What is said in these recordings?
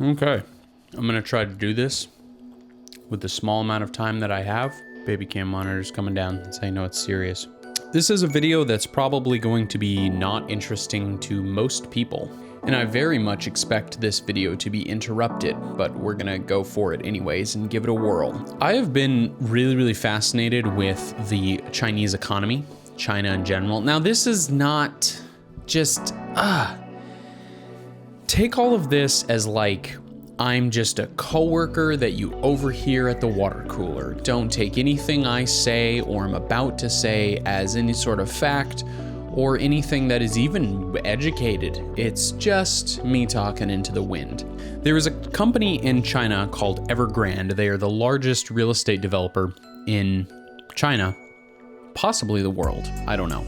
Okay, I'm gonna try to do this with the small amount of time that I have. Baby cam monitor's coming down, so I know it's serious. This is a video that's probably going to be not interesting to most people, and I very much expect this video to be interrupted, but we're gonna go for it anyways and give it a whirl. I have been really fascinated with the Chinese economy, China in general. Now, this is not just, take all of this as like, I'm just a coworker that you overhear at the water cooler. Don't take anything I say or am about to say as any sort of fact or anything that is even educated. It's just me talking into the wind. There is a company in China called Evergrande. They are the largest real estate developer in China, possibly the world. I don't know.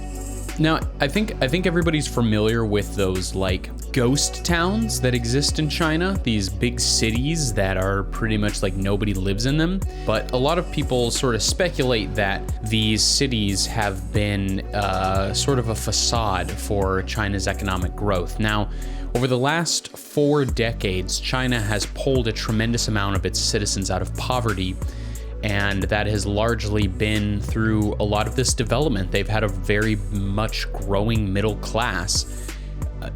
Now, I think everybody's familiar with those like ghost towns that exist in China, these big cities that are pretty much like nobody lives in them. But a lot of people sort of speculate that these cities have been sort of a facade for China's economic growth. Now, over the last 4 decades, China has pulled a tremendous amount of its citizens out of poverty. And that has largely been through a lot of this development. They've had a very much growing middle class,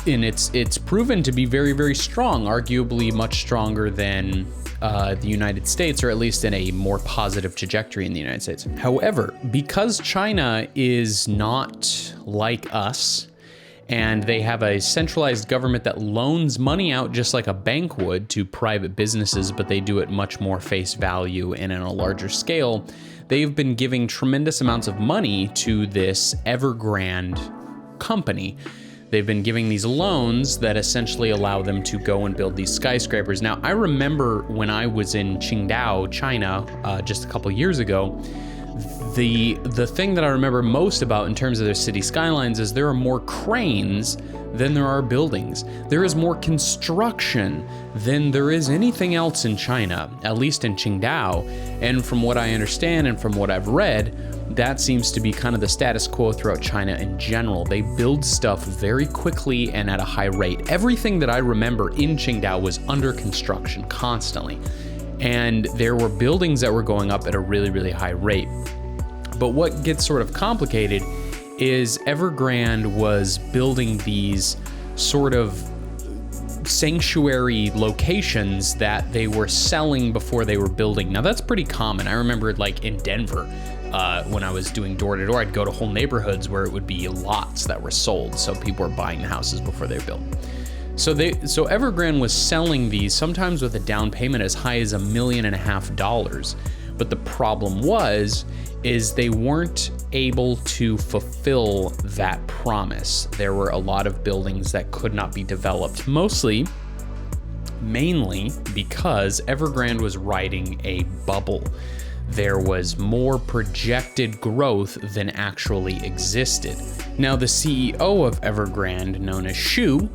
and it's proven to be very strong, arguably much stronger than the United States, or at least in a more positive trajectory in the United States. However, because China is not like us, and they have a centralized government that loans money out just like a bank would to private businesses, but they do it much more face value and on a larger scale. They've been giving tremendous amounts of money to this Evergrande company. They've been giving these loans that essentially allow them to go and build these skyscrapers. Now, I remember when I was in Qingdao, China, just a couple years ago, the thing that I remember most about in terms of their city skylines is there are more cranes than there are buildings. There is more construction than there is anything else in China, at least in Qingdao. And from what I understand and from what I've read, that seems to be kind of the status quo throughout China in general. They build stuff very quickly and at a high rate. Everything that I remember in Qingdao was under construction constantly. And there were buildings that were going up at a really high rate. But what gets sort of complicated is Evergrande was building these sort of sanctuary locations that they were selling before they were building. Now, that's pretty common. I remember like in Denver, when I was doing door to door, I'd go to whole neighborhoods where it would be lots that were sold. So people were buying the houses before they were built. So Evergrande was selling these sometimes with a down payment as high as $1.5 million. But the problem is they weren't able to fulfill that promise. There were a lot of buildings that could not be developed, mainly because Evergrande was riding a bubble. There was more projected growth than actually existed. Now, the CEO of Evergrande, known as Shu,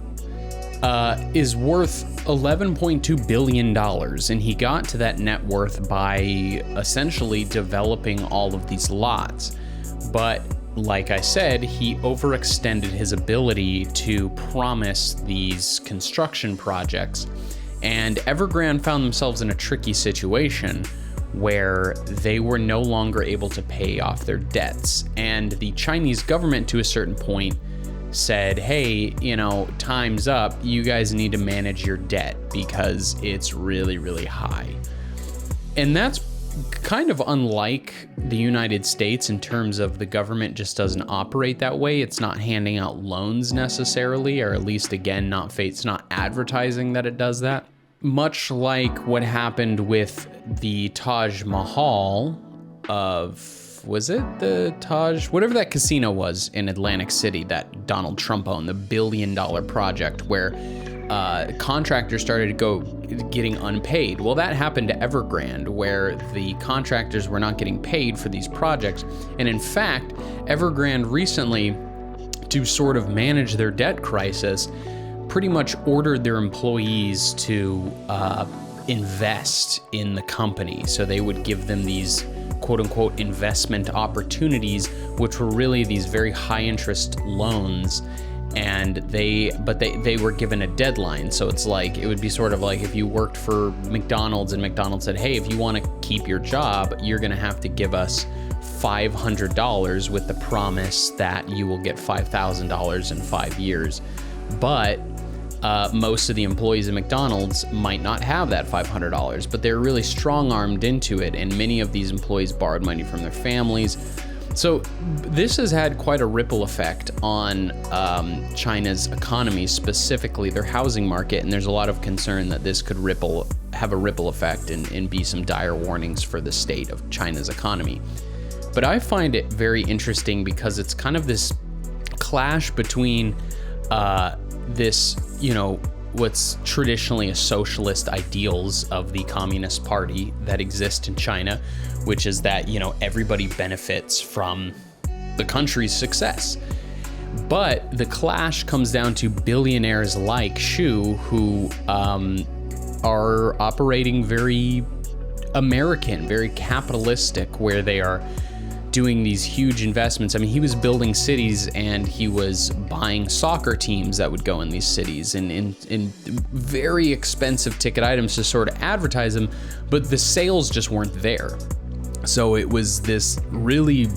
is worth $11.2 billion, and he got to that net worth by essentially developing all of these lots. But like I said, he overextended his ability to promise these construction projects, and Evergrande found themselves in a tricky situation where they were no longer able to pay off their debts. And the Chinese government, to a certain point, said, hey, time's up. You guys need to manage your debt because it's really high. And that's kind of unlike the United States in terms of the government just doesn't operate that way. It's not handing out loans necessarily, or at least, again, it's not advertising that it does that. Much like what happened with the Taj Mahal was it the Taj? Whatever that casino was in Atlantic City that Donald Trump owned, the $1 billion project where contractors started getting unpaid. Well, that happened to Evergrande, where the contractors were not getting paid for these projects. And in fact, Evergrande recently, to sort of manage their debt crisis, pretty much ordered their employees to invest in the company. So they would give them these quote unquote investment opportunities, which were really these very high interest loans And they were given a deadline. So it's like, it would be sort of like if you worked for McDonald's and McDonald's said, hey, if you want to keep your job, you're going to have to give us $500 with the promise that you will get $5,000 in 5 years. But most of the employees at McDonald's might not have that $500, but they're really strong-armed into it. And many of these employees borrowed money from their families. So this has had quite a ripple effect on China's economy, specifically their housing market, and there's a lot of concern that this could have a ripple effect and be some dire warnings for the state of China's economy. But I find it very interesting because it's kind of this clash between this, what's traditionally a socialist ideals of the Communist Party that exist in China, which is that, everybody benefits from the country's success. But the clash comes down to billionaires like Xu, who are operating very American, very capitalistic, where they are doing these huge investments. I mean, he was building cities and he was buying soccer teams that would go in these cities and in very expensive ticket items to sort of advertise them, but the sales just weren't there. So it was this really,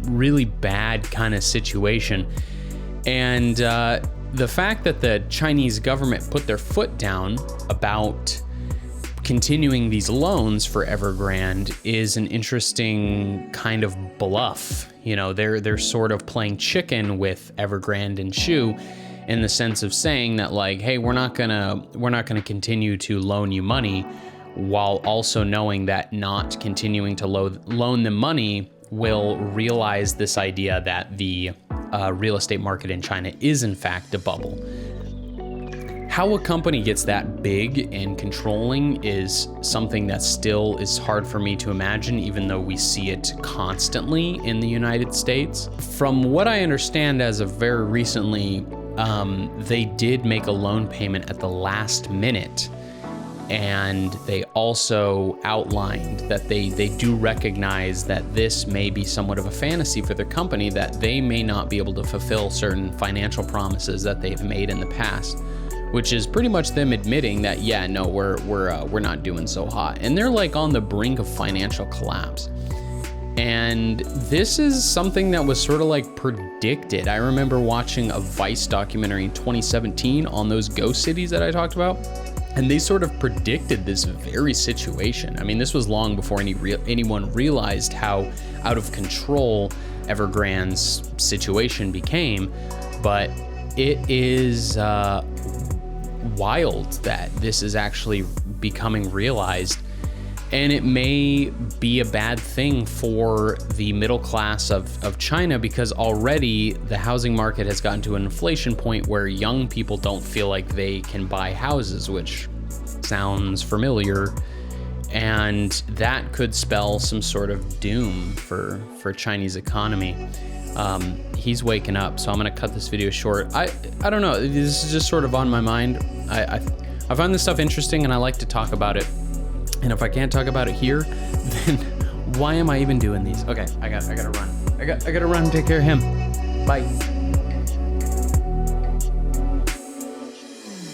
really bad kind of situation. And the fact that the Chinese government put their foot down about continuing these loans for Evergrande is an interesting kind of bluff. They're sort of playing chicken with Evergrande and Xu in the sense of saying that, like, hey, we're not gonna continue to loan you money, while also knowing that not continuing to loan them money will realize this idea that the real estate market in China is in fact a bubble. How a company gets that big and controlling is something that still is hard for me to imagine, even though we see it constantly in the United States. From what I understand, as of very recently, they did make a loan payment at the last minute. And they also outlined that they do recognize that this may be somewhat of a fantasy for their company, that they may not be able to fulfill certain financial promises that they've made in the past, which is pretty much them admitting that, yeah, no, we're not doing so hot. And they're like on the brink of financial collapse. And this is something that was sort of like predicted. I remember watching a Vice documentary in 2017 on those ghost cities that I talked about. And they sort of predicted this very situation. I mean, this was long before anyone realized how out of control Evergrande's situation became. But it is wild that this is actually becoming realized. And it may be a bad thing for the middle class of China, because already the housing market has gotten to an inflation point where young people don't feel like they can buy houses, which sounds familiar. And that could spell some sort of doom for Chinese economy. He's waking up, so I'm gonna cut this video short. I don't know, this is just sort of on my mind. I find this stuff interesting and I like to talk about it. And if I can't talk about it here, then why am I even doing these? Okay, I gotta run. I gotta run and take care of him. Bye.